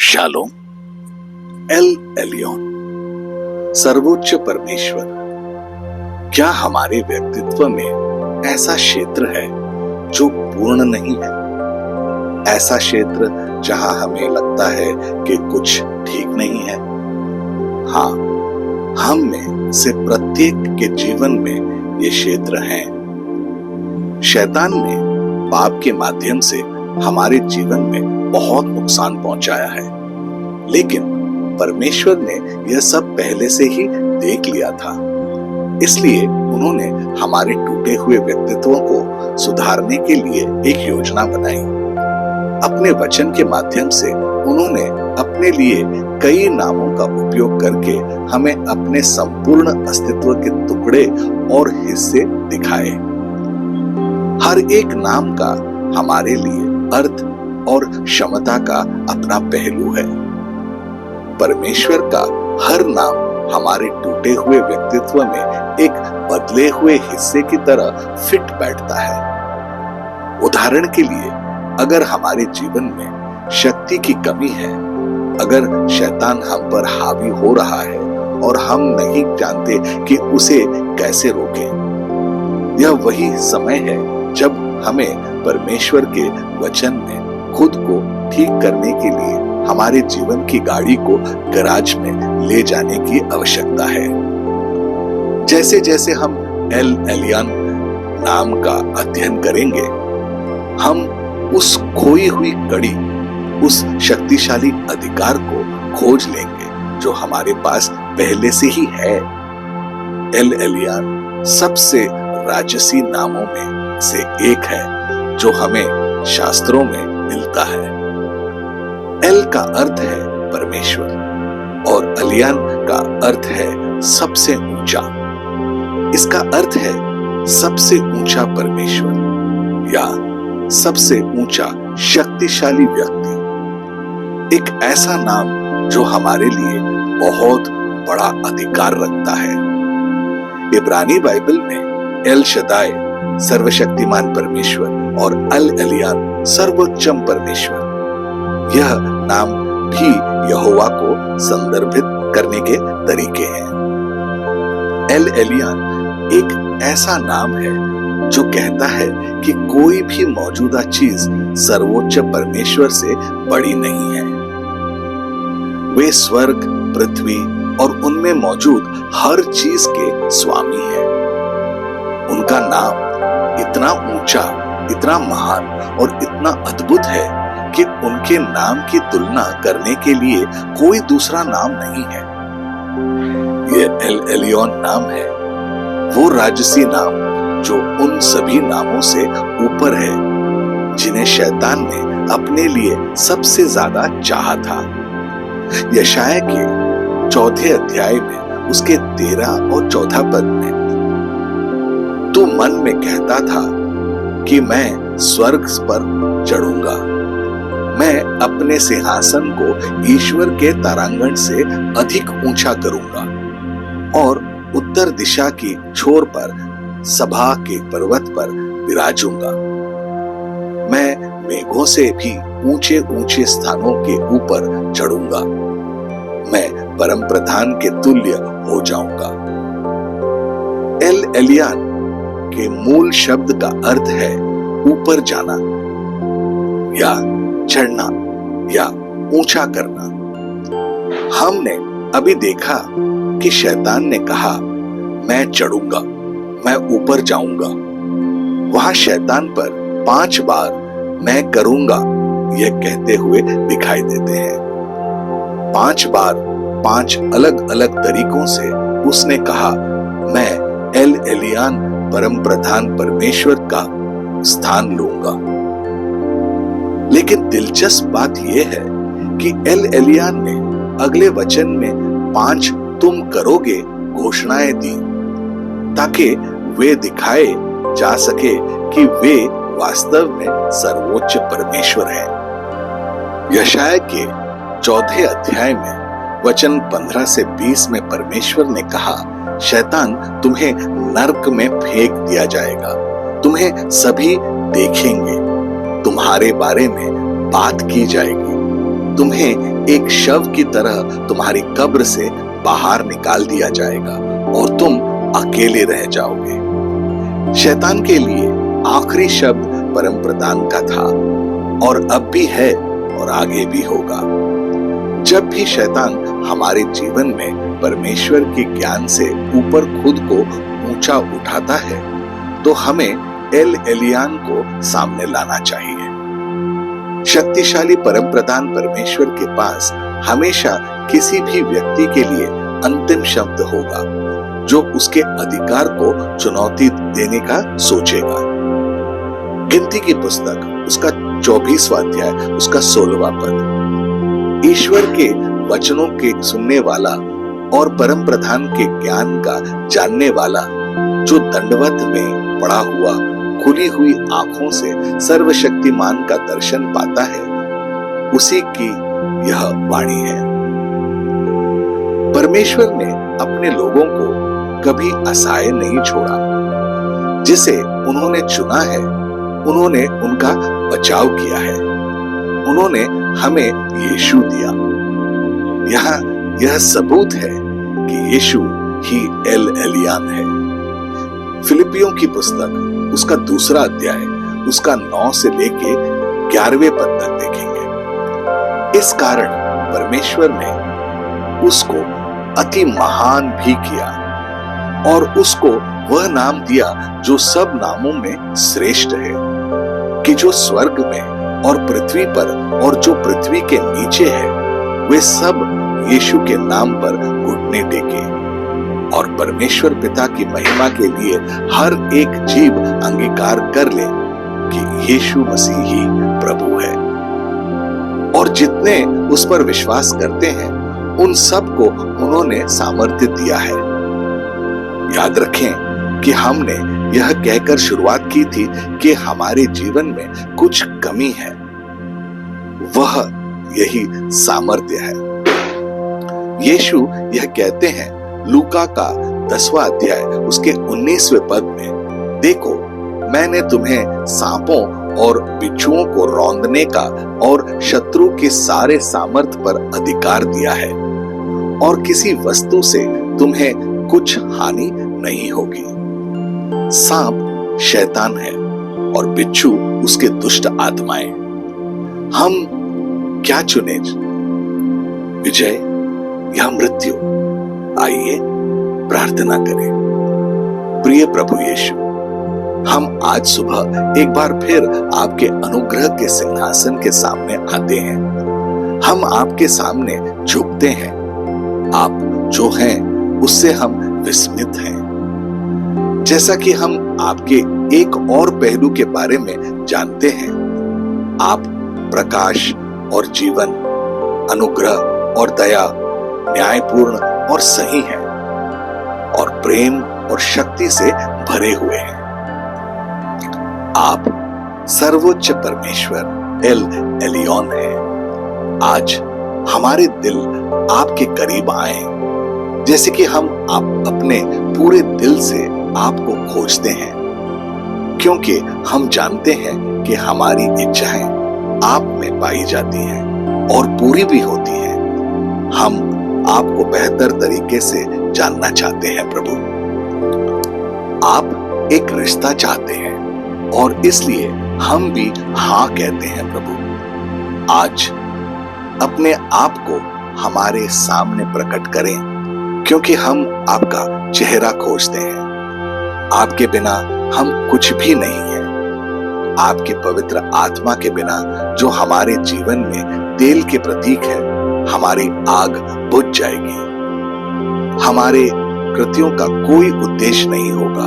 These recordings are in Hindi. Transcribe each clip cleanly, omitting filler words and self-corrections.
शालोम। एल एलियोन, सर्वोच्च परमेश्वर। क्या हमारे व्यक्तित्व में ऐसा क्षेत्र है जो पूर्ण नहीं है? ऐसा क्षेत्र जहां हमें लगता है कि कुछ ठीक नहीं है? हाँ, हम में से प्रत्येक के जीवन में ये क्षेत्र हैं। शैतान ने पाप के माध्यम से हमारे जीवन में बहुत नुकसान पहुंचाया है, लेकिन परमेश्वर ने यह सब पहले से ही देख लिया था। इसलिए उन्होंने हमारे टूटे हुए व्यक्तित्वों को सुधारने के लिए एक योजना बनाई। अपने वचन के माध्यम से उन्होंने अपने लिए कई नामों का उपयोग करके हमें अपने संपूर्ण अस्तित्व के टुकड़े और हिस्से दिखाए। हर एक नाम का हमारे लिए अर्थ और क्षमता का अपना पहलू है। परमेश्वर का हर नाम हमारे टूटे हुए व्यक्तित्व में एक बदले हुए हिस्से की तरह फिट बैठता है। उदाहरण के लिए, अगर हमारे जीवन में शक्ति की कमी है, अगर शैतान हम पर हावी हो रहा है और हम नहीं जानते कि उसे कैसे रोकें, यह वही समय है जब हमें परमेश्वर के वचन में खुद को ठीक करने के लिए हमारे जीवन की गाड़ी को गैराज में ले जाने की आवश्यकता है। जैसे जैसे हम एल एलियन नाम का अध्ययन करेंगे, हम उस खोई हुई कड़ी, उस शक्तिशाली अधिकार को खोज लेंगे जो हमारे पास पहले से ही है। एल एलियन सबसे राजसी नामों में से एक है जो हमें शास्त्रों में मिलता है। एल का अर्थ है परमेश्वर और अलियान का अर्थ है सबसे ऊंचा। इसका अर्थ है सबसे ऊंचा परमेश्वर या सबसे ऊंचा शक्तिशाली व्यक्ति। एक ऐसा नाम जो हमारे लिए बहुत बड़ा अधिकार रखता है। इब्रानी बाइबल में एल शदाई सर्वशक्तिमान परमेश्वर और अल एलियान सर्वोच्चम परमेश्वर, यह नाम भी यहोवा को संदर्भित करने के तरीके हैं। एल एलियान एक ऐसा नाम है जो कहता है कि कोई भी मौजूदा चीज सर्वोच्च परमेश्वर से बड़ी नहीं है। वे स्वर्ग, पृथ्वी और उनमें मौजूद हर चीज के स्वामी हैं। उनका नाम इतना ऊंचा, इतना महान और इतना अद्भुत है कि उनके नाम की तुलना करने के लिए कोई दूसरा नाम नहीं है। यह एल एलियोन नाम है, वो राजसी नाम जो उन सभी नामों से ऊपर है जिन्हें शैतान ने अपने लिए सबसे ज्यादा चाहा था। यशायाह के 4 अध्याय में उसके 13 और 14 पद में, तू मन में कहता था कि मैं स्वर्ग पर चढ़ूंगा, मैं अपने सिंहासन को ईश्वर के तारांगण से अधिक ऊंचा करूंगा और उत्तर दिशा की छोर पर सभा के पर्वत पर विराजूंगा। मैं मेघों से भी ऊंचे ऊंचे स्थानों के ऊपर चढ़ूंगा, मैं परम प्रधान के तुल्य हो जाऊंगा। एल एलियान के मूल शब्द का अर्थ है ऊपर जाना या चढ़ना या ऊंचा करना। हमने अभी देखा कि शैतान ने कहा, मैं चढ़ूंगा, मैं ऊपर जाऊंगा। वहां शैतान पर 5 बार मैं करूंगा यह कहते हुए दिखाई देते हैं। 5 बार 5 अलग अलग तरीकों से उसने कहा, मैं एल एलियान परम प्रधान परमेश्वर का स्थान लूंगा। लेकिन दिलचस्प बात यह है कि एल एलियान ने अगले वचन में 5 तुम करोगे घोषणाएं दी ताकि वे दिखाए जा सके कि वे वास्तव में सर्वोच्च परमेश्वर हैं। यशायाह के 4 अध्याय में वचन 15 से 20 में परमेश्वर ने कहा, शैतान तुम्हें नरक में फेंक दिया जाएगा, तुम्हें सभी देखेंगे, तुम्हारे बारे में बात की जाएगी, तुम्हें एक शव की तरह तुम्हारी कब्र से बाहर निकाल दिया जाएगा और तुम अकेले रह जाओगे। शैतान के लिए आखिरी शब्द परम प्रधान का था और अब भी है और आगे भी होगा। जब भी शैतान हमारे जीवन में परमेश्वर के ज्ञान से ऊपर खुद को ऊंचा उठाता है तो हमें एल एलियान को सामने लाना चाहिए। शक्तिशाली परम प्रधान परमेश्वर के पास हमेशा किसी भी व्यक्ति के लिए अंतिम शब्द होगा जो उसके अधिकार को चुनौती देने का सोचेगा। गिनती की पुस्तक उसका 24वां अध्याय उसका 16वां पद। ईश्वर के वचनों के सुनने वाला और परम प्रधान के ज्ञान का जानने वाला जो दंडवत में पड़ा हुआ खुली हुई आंखों से सर्वशक्तिमान का दर्शन पाता है, उसी की यह वाणी है। परमेश्वर ने अपने लोगों को कभी असहाय नहीं छोड़ा। जिसे उन्होंने चुना है उन्होंने उनका बचाव किया है। उन्होंने हमें यीशु दिया। यहाँ यह सबूत है कि यीशु ही एल एलियान है। फिलिपियों की पुस्तक उसका 2वां अध्याय उसका 9 से लेके 11वें पद तक देखेंगे। इस कारण परमेश्वर ने उसको अति महान भी किया और उसको वह नाम दिया जो सब नामों में श्रेष्ठ है, कि जो स्वर्ग में और पृथ्वी पर और जो पृथ्वी के नीचे है वे सब यीशु के नाम पर घुटने टेके और परमेश्वर पिता की महिमा के लिए हर एक जीव अंगीकार कर ले कि यीशु मसीह ही प्रभु है। और जितने उस पर विश्वास करते हैं उन सब को उन्होंने सामर्थ्य दिया है। याद रखें कि हमने यह कहकर शुरुआत की थी कि हमारे जीवन में कुछ कमी है, वह यही सामर्थ्य है। यीशु यह कहते हैं लूका का 10वां अध्याय उसके 19वें पद में, देखो मैंने तुम्हें सांपों और बिच्छुओं को रौंदने का और शत्रु के सारे सामर्थ पर अधिकार दिया है और किसी वस्तु से तुम्हें कुछ हानि नहीं होगी। सांप शैतान है और बिच्छू उसके दुष्ट आत्माएं। हम क्या चुने, विजय या मृत्यु? आइए प्रार्थना करें। प्रिय प्रभु यीशु, हम आज सुबह एक बार फिर आपके अनुग्रह के सिंहासन के सामने आते हैं। हम आपके सामने झुकते हैं। आप जो हैं उससे हम विस्मित हैं। जैसा कि हम आपके एक और पहलू के बारे में जानते हैं, आप प्रकाश और जीवन, अनुग्रह और दया, न्यायपूर्ण और सही हैं और प्रेम और शक्ति से भरे हुए हैं। आप सर्वोच्च परमेश्वर एल एलियोन हैं। आज हमारे दिल आपके करीब आए, जैसे कि हम आप अपने पूरे दिल से आपको खोजते हैं, क्योंकि हम जानते हैं कि हमारी इच्छाएं आप में पाई जाती हैं और पूरी भी होती हैं। हम आपको बेहतर तरीके से जानना चाहते हैं प्रभु। आप एक रिश्ता चाहते हैं और इसलिए हम भी हाँ कहते हैं प्रभु। आज अपने आप को हमारे सामने प्रकट करें, क्योंकि हम आपका चेहरा खोजते हैं। आपके बिना हम कुछ भी नहीं हैं। आपके पवित्र आत्मा के बिना जो हमारे जीवन में तेल के प्रतीक है, हमारी आग बुझ जाएगी। हमारे कृत्यों का कोई उद्देश्य नहीं होगा।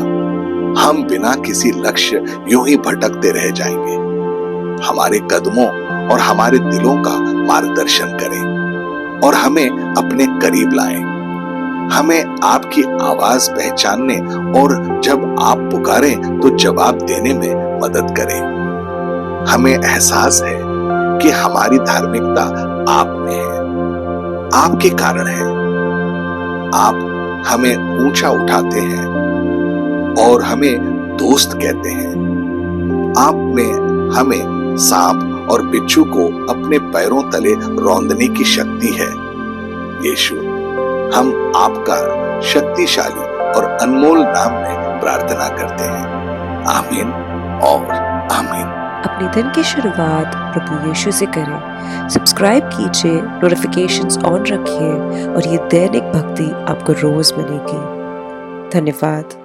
हम बिना किसी लक्ष्य यूं ही भटकते रह जाएंगे। हमारे कदमों और हमारे दिलों का मार्गदर्शन करें और हमें अपने करीब लाएं। हमें आपकी आवाज पहचानने और जब आप पुकारें तो जवाब देने में मदद करें। हमें एहसास है कि हमारी धार्मिकता आप में है, आपके कारण है। आप हमें ऊंचा उठाते हैं और हमें दोस्त कहते हैं। आप में हमें सांप और बिच्छू को अपने पैरों तले रौंदने की शक्ति है। यीशु, हम आपका शक्तिशाली और अनमोल नाम में प्रार्थना करते हैं। आमीन और आमीन। अपने दिन की शुरुआत प्रभु यीशु से करें। सब्सक्राइब कीजिए, नोटिफिकेशंस ऑन रखिए और ये दैनिक भक्ति आपको रोज मिलेगी। धन्यवाद।